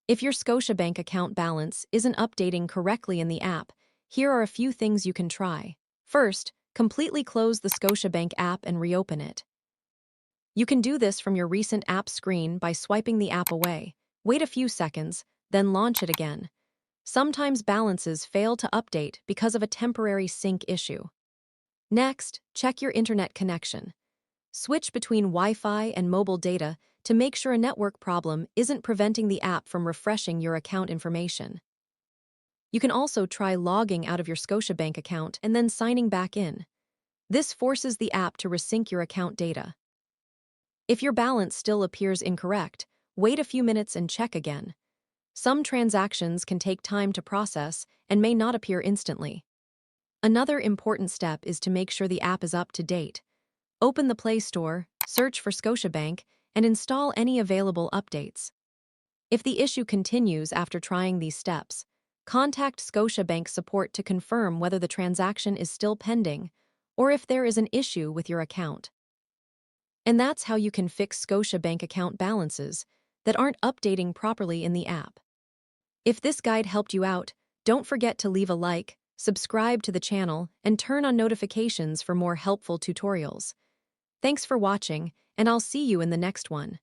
If your Scotiabank account balance isn't updating correctly in the app, here are a few things you can try. First, completely close the Scotiabank app and reopen it. You can do this from your recent app screen by swiping the app away. Wait a few seconds, then launch it again. Sometimes balances fail to update because of a temporary sync issue. Next, check your internet connection. Switch between Wi-Fi and mobile data to make sure a network problem isn't preventing the app from refreshing your account information. You can also try logging out of your Scotiabank account and then signing back in. This forces the app to resync your account data. If your balance still appears incorrect, wait a few minutes and check again. Some transactions can take time to process and may not appear instantly. Another important step is to make sure the app is up to date. Open the Play Store, search for Scotiabank, and install any available updates. If the issue continues after trying these steps, contact Scotiabank support to confirm whether the transaction is still pending or if there is an issue with your account. And that's how you can fix Scotiabank account balances that aren't updating properly in the app. If this guide helped you out, don't forget to leave a like, subscribe to the channel, and turn on notifications for more helpful tutorials. Thanks for watching, and I'll see you in the next one.